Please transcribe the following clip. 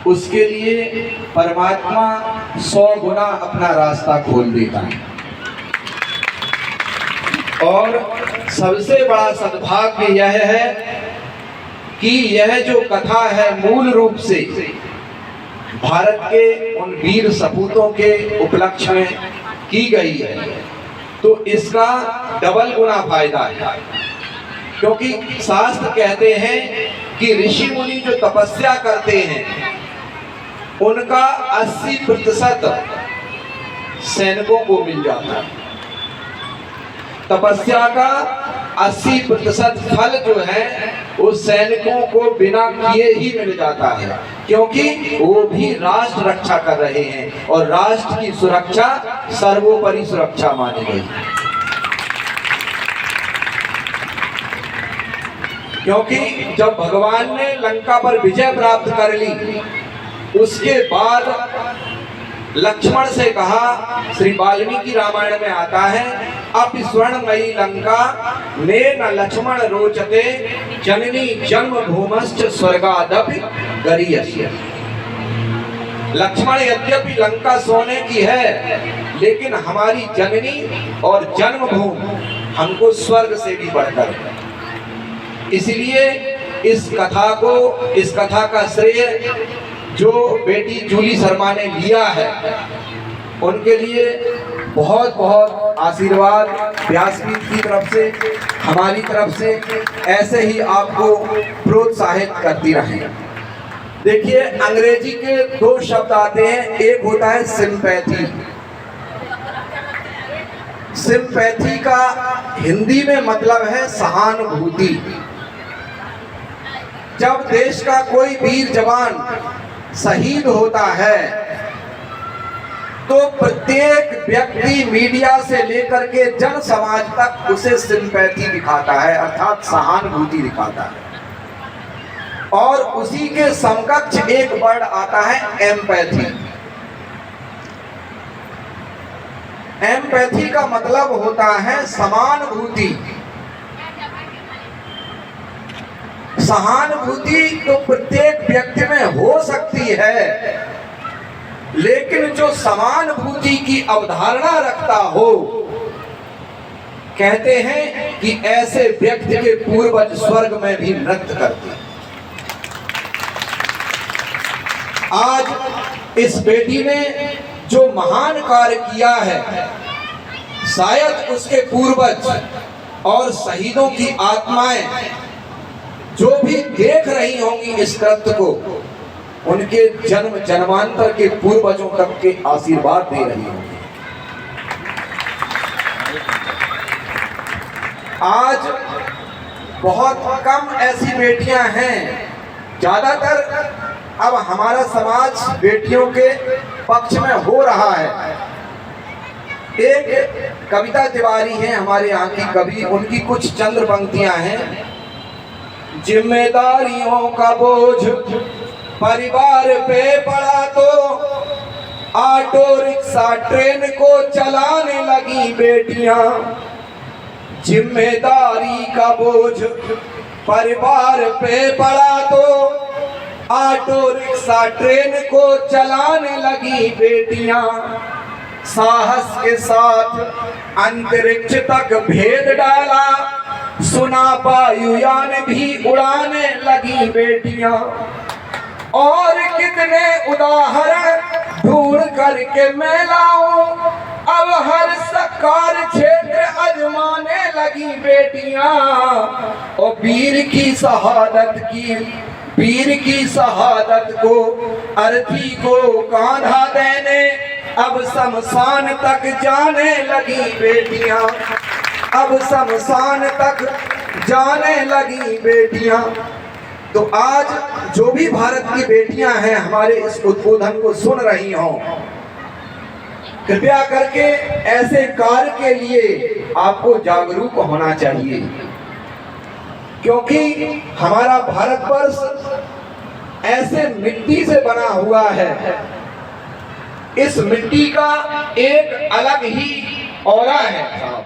उसके लिए परमात्मा 100 गुना अपना रास्ता खोल देता है। और सबसे बड़ा सद्भाग्य यह है कि यह जो कथा है मूल रूप से भारत के उन वीर सपूतों के उपलक्ष्य में की गई है, तो इसका डबल गुना फायदा है। क्योंकि शास्त्र कहते हैं कि ऋषि मुनि जो तपस्या करते हैं उनका 80% सैनिकों को मिल जाता है। तपस्या का 80% फल जो है वो सैनिकों को बिना किए ही मिल जाता है, क्योंकि वो भी राष्ट्र रक्षा कर रहे हैं और राष्ट्र की सुरक्षा सर्वोपरि सुरक्षा मानी गई। क्योंकि जब भगवान ने लंका पर विजय प्राप्त कर ली, उसके बाद लक्ष्मण से कहा, श्री वाल्मीकि रामायण में आता है, अपि स्वर्णमयी लंका ने न लक्ष्मण रोचते जननी जन्म भूमश्च स्वर्गादपि गरीयस्य। लक्ष्मण यद्यपि लंका सोने की है, लेकिन हमारी जननी और जन्मभूमि हमको स्वर्ग से भी बढ़कर है। इसलिए इस कथा का श्रेय जो बेटी जूली शर्मा ने लिया है, उनके लिए बहुत बहुत आशीर्वाद व्यासपीठ की तरफ से, हमारी तरफ से ऐसे ही आपको प्रोत्साहित करती रहे। देखिए, अंग्रेजी के 2 शब्द आते हैं, एक होता है सिंपैथी। सिंपैथी का हिंदी में मतलब है सहानुभूति। जब देश का कोई वीर जवान शहीद होता है तो प्रत्येक व्यक्ति मीडिया से लेकर के जन समाज तक उसे सिंपैथी दिखाता है, अर्थात सहानुभूति दिखाता है। और उसी के समकक्ष एक वर्ड आता है एम्पैथी। एम्पैथी का मतलब होता है समानुभूति। सहानुभूति तो प्रत्येक व्यक्ति में हो सकती है, लेकिन जो समानुभूति की अवधारणा रखता हो, कहते हैं कि ऐसे व्यक्ति के पूर्वज स्वर्ग में भी नृत्य करते हैं। आज इस बेटी ने जो महान कार्य किया है, शायद उसके पूर्वज और शहीदों की आत्माएं जो भी देख रही होंगी इस कृत्य को, उनके जन्म जन्मांतर के पूर्वजों तक के आशीर्वाद दे रही होंगी। आज बहुत कम ऐसी बेटियां हैं, ज्यादातर अब हमारा समाज बेटियों के पक्ष में हो रहा है। एक कविता तिवारी है हमारे यहाँ की कवि, उनकी कुछ चंद्र पंक्तियां हैं। जिम्मेदारियों का बोझ परिवार पे पड़ा तो ऑटो रिक्शा ट्रेन को चलाने लगी बेटियां। जिम्मेदारी का बोझ परिवार पे पड़ा तो ऑटो रिक्शा ट्रेन को चलाने लगी बेटियां। साहस के साथ अंतरिक्ष तक भेद डाला, सुना वायुयान भी उड़ाने लगी बेटियां। और कितने उदाहरण ढूंढ करके मैं लाऊं, अब हर सरकार क्षेत्र आजमाने लगी बेटियां। और वीर की शहादत को अर्थी को कांधा देने अब शमशान तक जाने लगी बेटियां। अब शमशान तक जाने लगी बेटियां। तो आज जो भी भारत की बेटियां हैं हमारे इस उद्बोधन को सुन रही हों, कृपया करके ऐसे कार्य के लिए आपको जागरूक होना चाहिए, क्योंकि हमारा भारतवर्ष ऐसे मिट्टी से बना हुआ है। इस मिट्टी का एक अलग ही ऑरा है साहब।